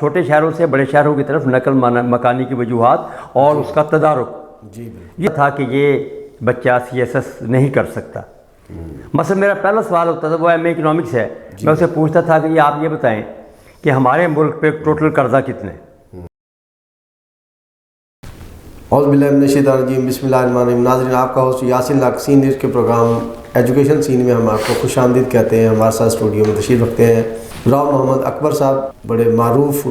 چھوٹے شہروں سے بڑے شہروں کی طرف نقل مکانی کی وجوہات اور اس کا تدارک یہ تھا کہ یہ بچہ CSS نہیں کر سکتا۔ مثلا میرا پہلا سوال ہوتا تھا وہ ایم اے اکنامکس ہے، میں اسے پوچھتا تھا کہ یہ آپ یہ بتائیں کہ ہمارے ملک پہ ٹوٹل قرضہ کتنا ہے؟ اعوذ باللہ من الشیطان الرجیم، بسم اللہ الرحمن الرحیم۔ ناظرین، آپ کا ہوسٹ یاسین لاکھ سین نیوز کے پروگرام ایجوکیشن سین میں ہم آپ کو خوش آمدید کہتے ہیں۔ ہمارے ساتھ اسٹوڈیو میں تشریف رکھتے ہیں راؤ محمد اکبر صاحب، بڑے معروف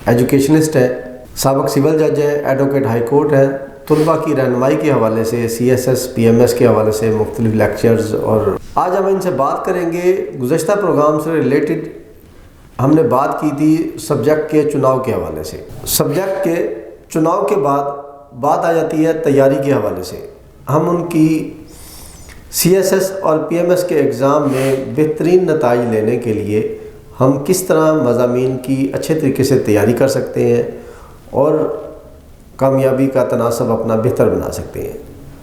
ایجوکیشنسٹ ہیں، سابق سول جج ہیں، ایڈوکیٹ ہائی کورٹ ہیں، طلباء کی رہنمائی کے حوالے سے CSS PMS کے حوالے سے مختلف لیکچرز، اور آج ہم ان سے بات کریں گے گزشتہ پروگرام سے ریلیٹڈ ہم نے بات کی تھی سبجیکٹ کے چناؤ کے حوالے سے۔ سبجیکٹ کے چناؤ کے بعد بات آ جاتی ہے تیاری کے حوالے سے۔ ہم ان کی CSS اور PMS کے ایگزام میں بہترین نتائج لینے کے لیے ہم کس طرح مضامین کی اچھے طریقے سے تیاری کر سکتے ہیں اور کامیابی کا تناسب اپنا بہتر بنا سکتے ہیں،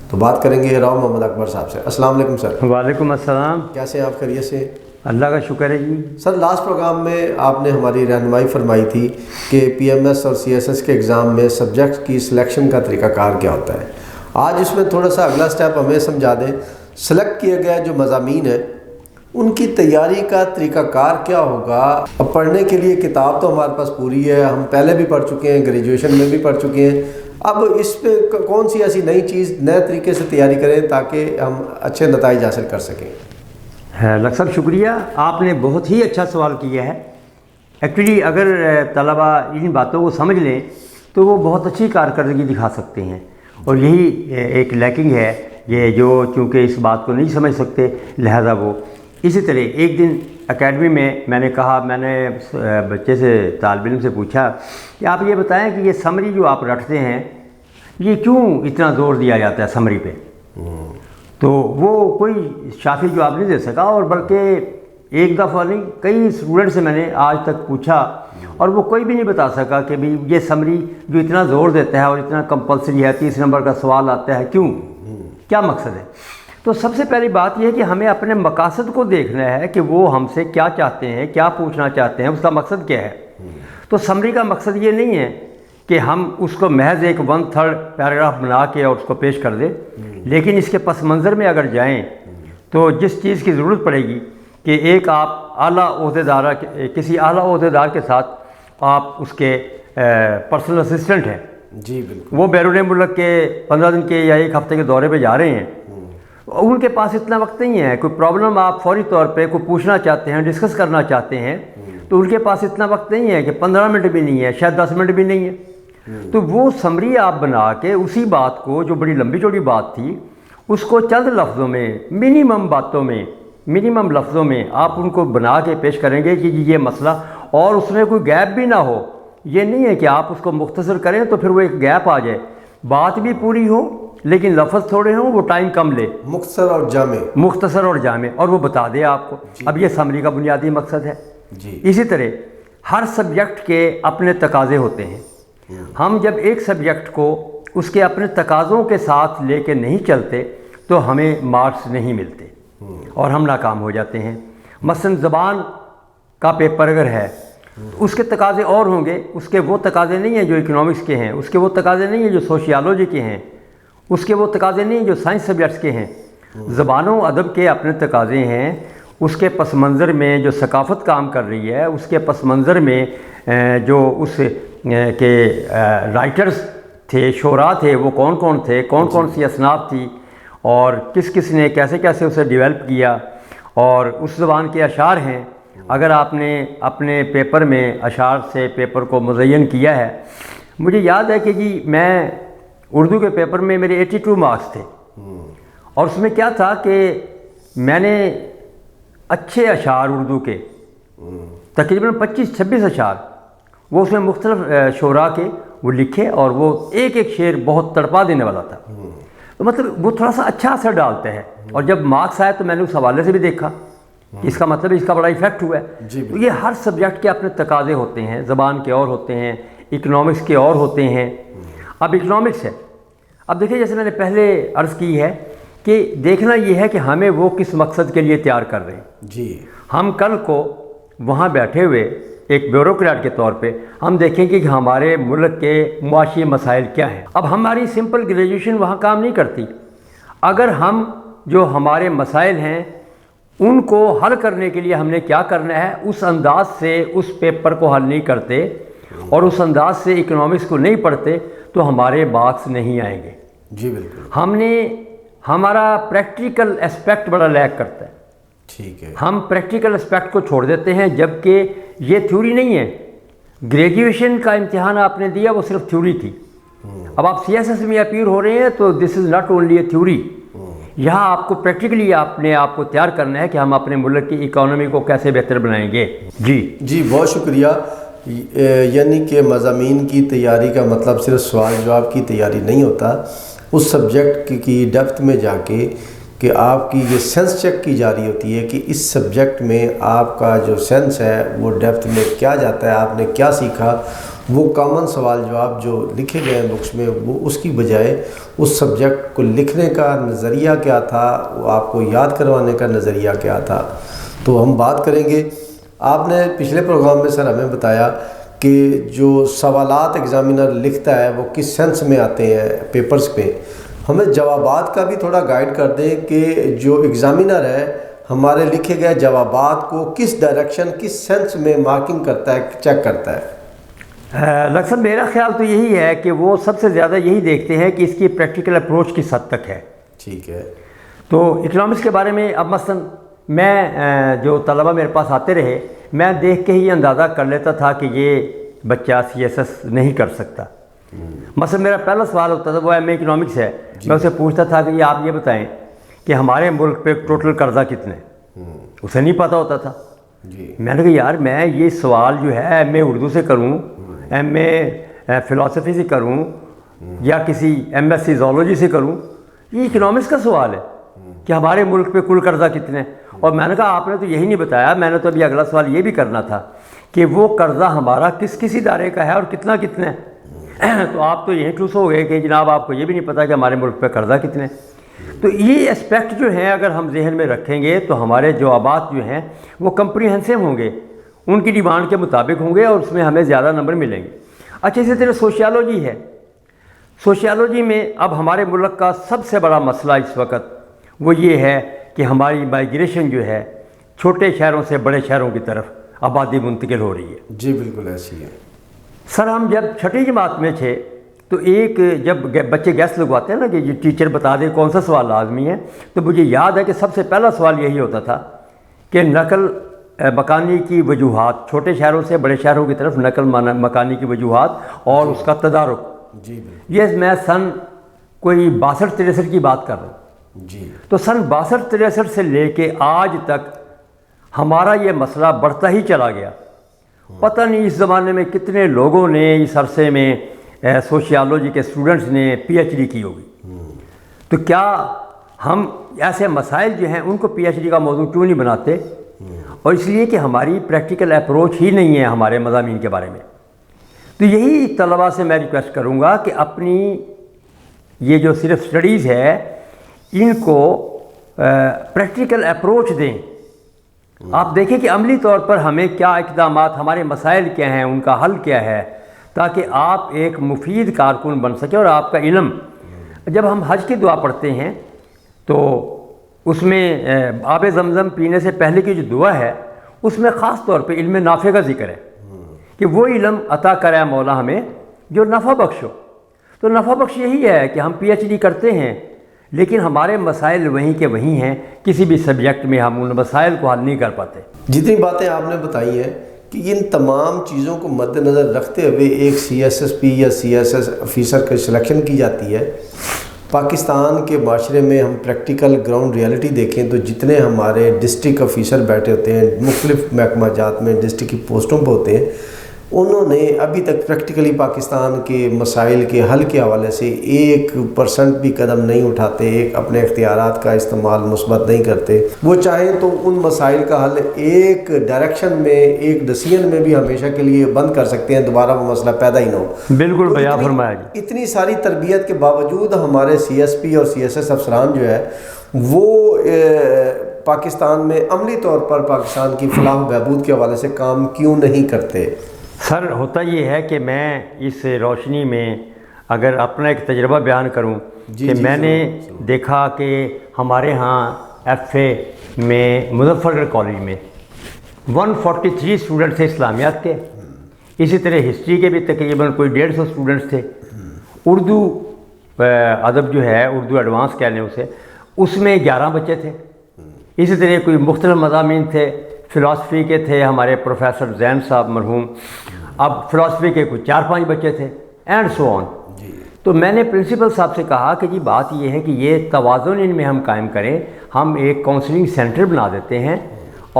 تو بات کریں گے راؤ محمد اکبر صاحب سے۔ السلام علیکم سر۔ وعلیکم السلام۔ کیسے ہیں آپ؟ خیریت سے؟ اللہ کا شکر ہے جی۔ سر، لاسٹ پروگرام میں آپ نے ہماری رہنمائی فرمائی تھی کہ PMS اور CSS کے ایگزام میں سبجیکٹ کی سلیکشن کا طریقہ کار کیا ہوتا ہے۔ آج اس میں تھوڑا سا اگلا سٹیپ ہمیں سمجھا دیں، سلیکٹ کیے گئے جو مضامین ہیں ان کی تیاری کا طریقہ کار کیا ہوگا۔ اب پڑھنے کے لیے کتاب تو ہمارے پاس پوری ہے، ہم پہلے بھی پڑھ چکے ہیں، گریجویشن میں بھی پڑھ چکے ہیں، اب اس پہ کون سی ایسی نئی چیز نئے طریقے سے تیاری کریں تاکہ ہم اچھے نتائج حاصل کر سکیں؟ ڈاکٹر صاحب شکریہ، آپ نے بہت ہی اچھا سوال کیا ہے۔ ایکچولی اگر طلباء ان باتوں کو سمجھ لیں تو وہ بہت اچھی کارکردگی دکھا سکتے ہیں، اور یہی ایک لیکنگ ہے یہ جو چونکہ اس بات کو نہیں سمجھ سکتے لہذا وہ اسی طرح۔ ایک دن اکیڈمی میں میں نے کہا، میں نے بچے سے طالب علم سے پوچھا کہ آپ یہ بتائیں کہ یہ سمری جو آپ رٹتے ہیں یہ کیوں اتنا زور دیا جاتا ہے سمری پہ؟ تو وہ کوئی شافی جواب نہیں دے سکا، اور بلکہ ایک دفعہ نہیں کئی اسٹوڈنٹ سے میں نے آج تک پوچھا اور وہ کوئی بھی نہیں بتا سکا کہ بھی یہ سمری جو اتنا زور دیتا ہے اور اتنا کمپلسری ہے، 30 نمبر کا سوال آتا ہے، کیوں، کیا مقصد ہے؟ تو سب سے پہلی بات یہ ہے کہ ہمیں اپنے مقاصد کو دیکھنا ہے کہ وہ ہم سے کیا چاہتے ہیں، کیا پوچھنا چاہتے ہیں، اس کا مقصد کیا ہے۔ تو سمری کا مقصد یہ نہیں ہے کہ ہم اس کو محض ایک 1/3 پیراگراف بنا کے اور اس کو پیش کر دیں، لیکن اس کے پس منظر میں اگر جائیں تو جس چیز کی ضرورت پڑے گی کہ ایک آپ اعلیٰ عہدیدار کسی اعلیٰ عہدیدار کے ساتھ آپ اس کے پرسنل اسسٹنٹ ہیں، جی بالکل، وہ بیرون ملک کے 15 دن کے یا 1 ہفتے کے دورے پہ جا رہے ہیں، ان کے پاس اتنا وقت نہیں ہے۔ کوئی پرابلم آپ فوری طور پہ کوئی پوچھنا چاہتے ہیں، ڈسکس کرنا چاہتے ہیں، تو ان کے پاس اتنا وقت نہیں ہے کہ 15 منٹ بھی نہیں ہے، شاید 10 منٹ بھی نہیں ہے۔ تو وہ سمری آپ بنا کے اسی بات کو جو بڑی لمبی چوڑی بات تھی اس کو چند لفظوں میں، منیمم باتوں میں، منیمم لفظوں میں آپ ان کو بنا کے پیش کریں گے کہ یہ مسئلہ، اور اس میں کوئی گیپ بھی نہ ہو۔ یہ نہیں ہے کہ آپ اس کو مختصر کریں تو پھر وہ ایک گیپ آ جائے، بات بھی پوری ہو لیکن لفظ تھوڑے ہوں، وہ ٹائم کم لے، مختصر اور جامع، مختصر اور جامع، اور وہ بتا دے آپ کو۔ اب یہ سمری کا بنیادی مقصد ہے۔ اسی طرح ہر سبجیکٹ کے اپنے تقاضے ہوتے ہیں۔ ہم جب ایک سبجیکٹ کو اس کے اپنے تقاضوں کے ساتھ لے کے نہیں چلتے تو ہمیں مارکس نہیں ملتے اور ہم ناکام ہو جاتے ہیں۔ مثلا زبان کا پیپر اگر ہے اس کے تقاضے اور ہوں گے، اس کے وہ تقاضے نہیں ہیں جو اکنامکس کے ہیں، اس کے وہ تقاضے نہیں ہیں جو سوشیالوجی کے ہیں، اس کے وہ تقاضے نہیں ہیں جو سائنس سبجیکٹس کے ہیں۔ زبان و ادب کے اپنے تقاضے ہیں، اس کے پس منظر میں جو ثقافت کام کر رہی ہے، اس کے پس منظر میں جو اس کے رائٹرز تھے، شعراء تھے، وہ کون کون تھے، کون کون سی اصناف تھی، اور کس کس نے کیسے کیسے اسے ڈیولپ کیا، اور اس زبان کے اشعار ہیں۔ اگر آپ نے اپنے پیپر میں اشعار سے پیپر کو مزین کیا ہے، مجھے یاد ہے کہ جی میں اردو کے پیپر میں میرے 82 مارکس تھے، اور اس میں کیا تھا کہ میں نے اچھے اشعار اردو کے تقریباً 25-26 اشعار وہ اس میں مختلف شعراء کے وہ لکھے، اور وہ ایک ایک شعر بہت تڑپا دینے والا تھا، تو مطلب وہ تھوڑا سا اچھا اثر ڈالتے ہیں۔ اور جب مارکس آئے تو میں نے اس حوالے سے بھی دیکھا کہ اس کا مطلب اس کا بڑا ایفیکٹ ہوا ہے۔ تو یہ ہر سبجیکٹ کے اپنے تقاضے ہوتے ہیں، زبان کے اور ہوتے ہیں، اکنامکس کے اور ہوتے ہیں۔ اب اکنامکس ہے، اب دیکھیں جیسے میں نے پہلے عرض کی ہے کہ دیکھنا یہ ہے کہ ہمیں وہ کس مقصد کے لیے تیار کر رہے ہیں۔ جی، ہم کل کو وہاں بیٹھے ہوئے ایک بیوروکریٹ کے طور پہ ہم دیکھیں گے کہ ہمارے ملک کے معاشی مسائل کیا ہیں. اب ہماری سمپل گریجویشن وہاں کام نہیں کرتی. اگر ہم جو ہمارے مسائل ہیں ان کو حل کرنے کے لیے ہم نے کیا کرنا ہے، اس انداز سے اس پیپر کو حل نہیں کرتے اور اس انداز سے اکنامکس کو نہیں پڑھتے تو ہمارے مارکس نہیں آئیں گے. جی بالکل. ہمارا پریکٹیکل اسپیکٹ بڑا لیک کرتا ہے. ٹھیک ہے. ہم پریکٹیکل اسپیکٹ کو چھوڑ دیتے ہیں، جبکہ یہ تھیوری نہیں ہے. گریجویشن کا امتحان آپ نے دیا وہ صرف تھیوری تھی. اب آپ سی ایس ایس میں اپیئر ہو رہے ہیں تو this is not only a theory. یہاں آپ کو پریکٹیکلی اپنے آپ کو تیار کرنا ہے کہ ہم اپنے ملک کی اکانومی کو کیسے بہتر بنائیں گے. جی بہت شکریہ. یعنی کہ مضامین کی تیاری کا مطلب صرف سوال جواب کی تیاری نہیں ہوتا، اس سبجیکٹ کی ڈیپتھ میں جا کے کہ آپ کی یہ سینس چیک کی جا رہی ہوتی ہے کہ اس سبجیکٹ میں آپ کا جو سینس ہے وہ ڈیپتھ میں کیا جاتا ہے، آپ نے کیا سیکھا. وہ کامن سوال جواب جو لکھے گئے ہیں بکس میں، وہ اس کی بجائے اس سبجیکٹ کو لکھنے کا نظریہ کیا تھا، وہ آپ کو یاد کروانے کا نظریہ کیا تھا. تو ہم بات کریں گے. آپ نے پچھلے پروگرام میں سر ہمیں بتایا کہ جو سوالات ایگزامینر لکھتا ہے وہ کس سینس میں آتے ہیں پیپرز پہ. ہمیں جوابات کا بھی تھوڑا گائیڈ کر دیں کہ جو ایگزامینر ہے ہمارے لکھے گئے جوابات کو کس ڈائریکشن کس سینس میں مارکنگ کرتا ہے، چیک کرتا ہے. لکسن میرا خیال تو یہی ہے کہ وہ سب سے زیادہ یہی دیکھتے ہیں کہ اس کی پریکٹیکل اپروچ کس حد تک ہے. ٹھیک ہے. تو اکنامکس کے بارے میں اب مثلا میں جو طلبہ میرے پاس آتے رہے میں دیکھ کے ہی اندازہ کر لیتا تھا کہ یہ بچہ سی ایس ایس نہیں کر سکتا. مثلا میرا پہلا سوال ہوتا تھا وہ ایم اے اکنامکس ہے. میں اسے پوچھتا تھا کہ آپ یہ بتائیں کہ ہمارے ملک پہ ٹوٹل قرضہ کتنے، اسے نہیں پتہ ہوتا تھا. میں نے کہا یار میں یہ سوال جو ہے ایم اے اردو سے کروں، ایم اے فلاسفی سے کروں یا کسی ایم ایس سی زولوجی سے کروں، یہ اکنامکس کا سوال ہے کہ ہمارے ملک پہ کل قرضہ کتنے. اور میں نے کہا آپ نے تو یہی نہیں بتایا. میں نے تو ابھی اگلا سوال یہ بھی کرنا تھا کہ وہ قرضہ ہمارا کس ادارے کا ہے اور کتنا ہے. تو آپ تو یہی ٹھوس ہو گئے کہ جناب آپ کو یہ بھی نہیں پتہ کہ ہمارے ملک پہ قرضہ کتنے. تو یہ اسپیکٹ جو ہیں اگر ہم ذہن میں رکھیں گے تو ہمارے جوابات جو ہیں وہ کمپریہنسو ہوں گے، ان کی ڈیمانڈ کے مطابق ہوں گے اور اس میں ہمیں زیادہ نمبر ملیں گے. اچھا اسی طرح سوشیالوجی ہے. سوشیالوجی میں اب ہمارے ملک کا سب سے بڑا مسئلہ اس وقت وہ یہ ہے کہ ہماری مائیگریشن جو ہے چھوٹے شہروں سے بڑے شہروں کی طرف آبادی منتقل ہو رہی ہے. جی بالکل ایسی ہے. سر ہم جب چھٹی جماعت میں تھے تو جب بچے گیس لگواتے ہیں نا کہ یہ ٹیچر بتا دے کون سا سوال لازمی ہے، تو مجھے یاد ہے کہ سب سے پہلا سوال یہی ہوتا تھا کہ نقل مکانی کی وجوہات، چھوٹے شہروں سے بڑے شہروں کی طرف نقل مکانی کی وجوہات اور اس کا تدارک. جی یہ میں سن کوئی 62-63 کی بات کر رہا ہوں. جی. تو سن 62-63 سے لے کے آج تک ہمارا یہ مسئلہ بڑھتا ہی چلا گیا. پتہ نہیں اس زمانے میں کتنے لوگوں نے اس عرصے میں سوشیالوجی کے اسٹوڈنٹس نے پی ایچ ڈی کی ہوگی. تو کیا ہم ایسے مسائل جو ہیں ان کو پی ایچ ڈی کا موضوع کیوں نہیں بناتے؟ اور اس لیے کہ ہماری پریکٹیکل اپروچ ہی نہیں ہے ہمارے مضامین کے بارے میں. تو یہی طلباء سے میں ریکویسٹ کروں گا کہ اپنی یہ جو صرف سٹڈیز ہے ان کو پریکٹیکل اپروچ دیں. آپ دیکھیں کہ عملی طور پر ہمیں کیا اقدامات، ہمارے مسائل کیا ہیں، ان کا حل کیا ہے، تاکہ آپ ایک مفید کارکن بن سکیں. اور آپ کا علم، جب ہم حج کی دعا پڑھتے ہیں تو اس میں آب زمزم پینے سے پہلے کی جو دعا ہے اس میں خاص طور پہ علم نافع کا ذکر ہے کہ وہ علم عطا کرے مولا ہمیں جو نفع بخش ہو. تو نفع بخش یہی ہے کہ ہم پی ایچ ڈی کرتے ہیں لیکن ہمارے مسائل وہیں کے وہیں ہیں، کسی بھی سبجیکٹ میں ہم ان مسائل کو حل نہیں کر پاتے. جتنی باتیں آپ نے بتائی ہیں کہ ان تمام چیزوں کو مد نظر رکھتے ہوئے ایک سی ایس ایس پی یا سی ایس ایس آفیسر کی سلیکشن کی جاتی ہے. پاکستان کے معاشرے میں ہم پریکٹیکل گراؤنڈ ریالٹی دیکھیں تو جتنے ہمارے ڈسٹرکٹ آفیسر بیٹھے ہوتے ہیں مختلف محکمہ جات میں ڈسٹرکٹ کی پوسٹوں پہ ہوتے ہیں، انہوں نے ابھی تک پریکٹیکلی پاکستان کے مسائل کے حل کے حوالے سے 1% بھی قدم نہیں اٹھاتے، ایک اپنے اختیارات کا استعمال مثبت نہیں کرتے. وہ چاہیں تو ان مسائل کا حل ایک ڈائریکشن میں، ایک ڈسیزن میں بھی ہمیشہ کے لیے بند کر سکتے ہیں، دوبارہ وہ مسئلہ پیدا ہی نہ ہو. بالکل بیان فرمایا جی. اتنی ساری تربیت کے باوجود ہمارے سی ایس پی اور سی ایس ایس افسران جو ہے وہ پاکستان میں عملی طور پر پاکستان کی فلاح و بہبود کے حوالے سے کام کیوں نہیں کرتے؟ سر ہوتا یہ ہے کہ میں اس روشنی میں اگر اپنا ایک تجربہ بیان کروں کہ میں نے دیکھا کہ ہمارے ہاں ایف اے میں مظفر گڑھ کالج میں 143 اسٹوڈنٹ تھے اسلامیات کے، اسی طرح ہسٹری کے بھی تقریباً کوئی 150 اسٹوڈنٹس تھے، اردو ادب جو ہے اردو ایڈوانس کہہ لیں اسے، اس میں 11 بچے تھے، اسی طرح کوئی مختلف مضامین تھے، فلاسفی کے تھے ہمارے پروفیسر زین صاحب مرحوم، اب فلاسفی کے کچھ 4-5 بچے تھے اینڈ سو آن۔ تو میں نے پرنسپل صاحب سے کہا کہ جی بات یہ ہے کہ یہ توازن ان میں ہم قائم کریں، ہم ایک کاؤنسلنگ سینٹر بنا دیتے ہیں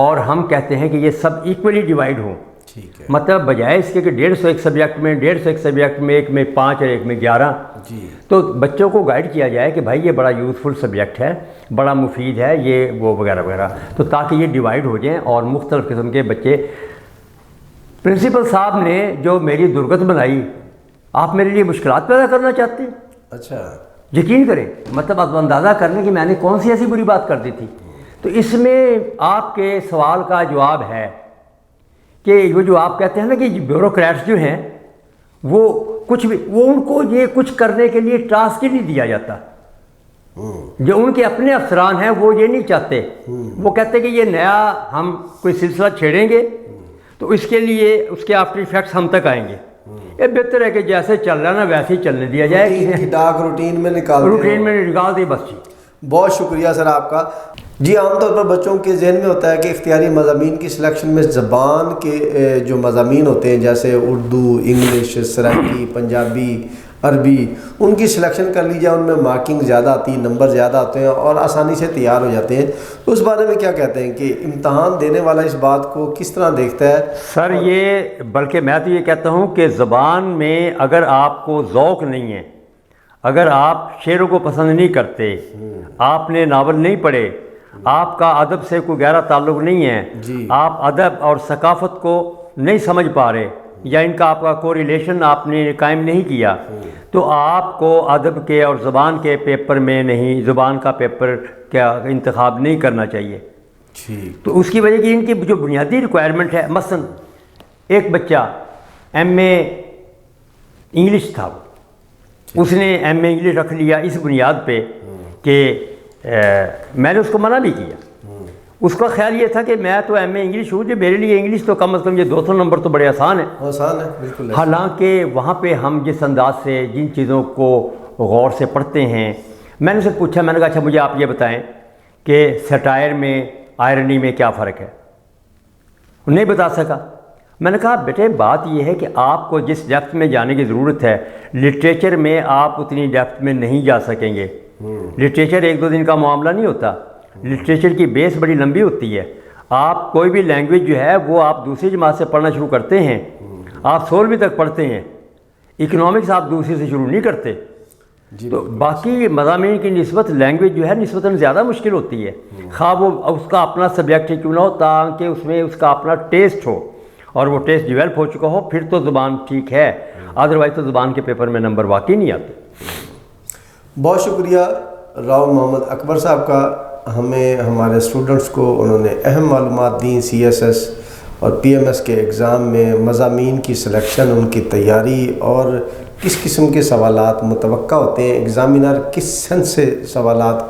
اور ہم کہتے ہیں کہ یہ سب ایکولی ڈیوائیڈ ہوں، مطلب بجائے اس کے کہ 150 ایک سبجیکٹ میں، 150 ایک سبجیکٹ میں، ایک میں 5 اور ایک میں 11، تو بچوں کو گائیڈ کیا جائے کہ بھائی یہ بڑا یوزفل سبجیکٹ ہے، بڑا مفید ہے یہ وہ وغیرہ وغیرہ، تو تاکہ یہ ڈیوائیڈ ہو جائیں اور مختلف قسم کے بچے۔ پرنسپل صاحب نے جو میری درگت بنائی، آپ میرے لیے مشکلات پیدا کرنا چاہتے ہیں؟ اچھا، یقین کریں، مطلب آپ اندازہ کر لیں کہ میں نے کون سی ایسی بری بات کر دی تھی۔ تو اس میں آپ کے سوال کا جواب ہے کہ وہ جو آپ کہتے ہیں نا کہ بیوروکریٹس جو ہیں وہ کچھ بھی، وہ ان کو یہ کچھ کرنے کے لیے ٹاسک ہی نہیں دیا جاتا، جو ان کے اپنے افسران ہیں وہ یہ نہیں چاہتے، وہ کہتے کہ یہ نیا ہم کوئی سلسلہ چھیڑیں گے تو اس کے لیے اس کے آفٹر ایفیکٹس ہم تک آئیں گے، یہ بہتر ہے کہ جیسے چل رہا ہے نا ویسے ہی چلنے دیا جائے، روٹین میں نکال دی بس۔ بہت شکریہ سر آپ کا۔ جی، عام طور پر بچوں کے ذہن میں ہوتا ہے کہ اختیاری مضامین کی سلیکشن میں زبان کے جو مضامین ہوتے ہیں جیسے اردو، انگلش، سرائکی، پنجابی، عربی، ان کی سلیکشن کر لی جائے، ان میں مارکنگ زیادہ آتی ہے، نمبر زیادہ آتے ہیں اور آسانی سے تیار ہو جاتے ہیں، تو اس بارے میں کیا کہتے ہیں کہ امتحان دینے والا اس بات کو کس طرح دیکھتا ہے؟ سر یہ بلکہ میں تو یہ کہتا ہوں کہ زبان میں اگر آپ کو ذوق نہیں ہے، اگر آپ شعروں کو پسند نہیں کرتے، آپ نے ناول نہیں پڑھے، آپ کا ادب سے کوئی گہرا تعلق نہیں ہے، آپ ادب اور ثقافت کو نہیں سمجھ پا رہے یا ان کا آپ کا کوئی ریلیشن آپ نے قائم نہیں کیا، تو آپ کو ادب کے اور زبان کے پیپر میں نہیں، زبان کا پیپر کا انتخاب نہیں کرنا چاہیے۔ تو اس کی وجہ کہ ان کی جو بنیادی ریکوائرمنٹ ہے، مثلا ایک بچہ ایم اے انگلش تھا، اس نے ایم اے انگلش رکھ لیا اس بنیاد پہ کہ میں نے اس کو منع بھی کیا، اس کا خیال یہ تھا کہ میں تو ایم اے انگلش ہوں، جو میرے لیے انگلش تو کم از کم یہ 200 نمبر تو بڑے آسان ہے بالکل، حالانکہ وہاں پہ ہم جس انداز سے جن چیزوں کو غور سے پڑھتے ہیں، میں نے اسے پوچھا، میں نے کہا اچھا مجھے آپ یہ بتائیں کہ سیٹائر میں آئرنی میں کیا فرق ہے؟ نہیں بتا سکا۔ میں نے کہا بیٹے بات یہ ہے کہ آپ کو جس ڈیپتھ میں جانے کی ضرورت ہے، لٹریچر میں آپ اتنی ڈیپتھ میں نہیں جا سکیں گے، لٹریچر 1-2 دن کا معاملہ نہیں ہوتا، لٹریچر کی بیس بڑی لمبی ہوتی ہے، آپ کوئی بھی لینگویج جو ہے وہ آپ دوسری جماعت سے پڑھنا شروع کرتے ہیں، آپ 16ویں تک پڑھتے ہیں، اکنامکس آپ دوسری سے شروع نہیں کرتے، تو باقی مضامین کی نسبت لینگویج جو ہے نسبتاً زیادہ مشکل ہوتی ہے، خواہ وہ اس کا اپنا سبجیکٹ ہی کیوں نہ ہو، تاکہ اس میں اس کا اپنا ٹیسٹ ہو اور وہ ٹیسٹ ڈیولپ ہو چکا ہو، پھر تو زبان ٹھیک ہے، ادروائز تو زبان کے پیپر میں نمبر واقعی نہیں آتے۔ بہت شکریہ راؤ محمد اکبر صاحب کا، ہمیں ہمارے اسٹوڈنٹس کو انہوں نے اہم معلومات دیں سی ایس ایس اور پی ایم ایس کے ایگزام میں مضامین کی سلیکشن، ان کی تیاری اور کس قسم کے سوالات متوقع ہوتے ہیں، ایگزامینر کس سینس سے سوالات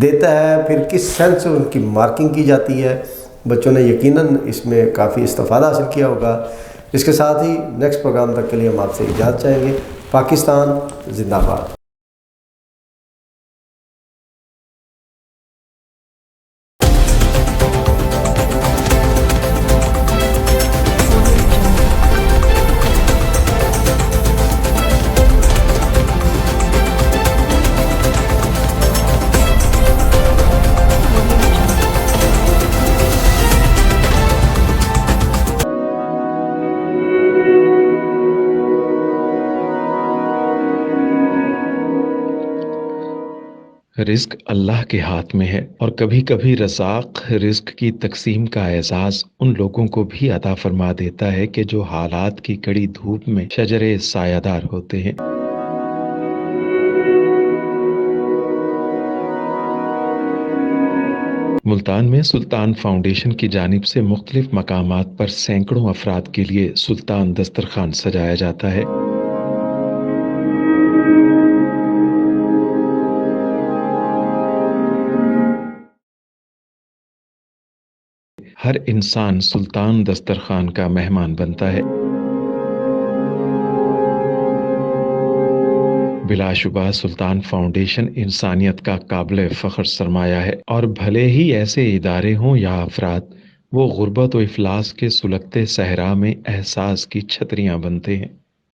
دیتا ہے، پھر کس سینس سے ان کی مارکنگ کی جاتی ہے۔ بچوں نے یقیناً اس میں کافی استفادہ حاصل کیا ہوگا۔ اس کے ساتھ ہی نیکسٹ پروگرام تک کے لیے ہم آپ سے اجازت چاہیں گے۔ پاکستان زندہ باد۔ رزق اللہ کے ہاتھ میں ہے، اور کبھی کبھی رزاق رزق کی تقسیم کا اعزاز ان لوگوں کو بھی عطا فرما دیتا ہے کہ جو حالات کی کڑی دھوپ میں شجرے سایہ دار ہوتے ہیں۔ ملتان میں سلطان فاؤنڈیشن کی جانب سے مختلف مقامات پر سینکڑوں افراد کے لیے سلطان دسترخوان سجایا جاتا ہے۔ ہر انسان سلطان دسترخوان کا مہمان بنتا ہے۔ بلا شبہ سلطان فاؤنڈیشن انسانیت کا قابل فخر سرمایہ ہے، اور بھلے ہی ایسے ادارے ہوں یا افراد، وہ غربت و افلاس کے سلگتے صحرا میں احساس کی چھتریاں بنتے ہیں۔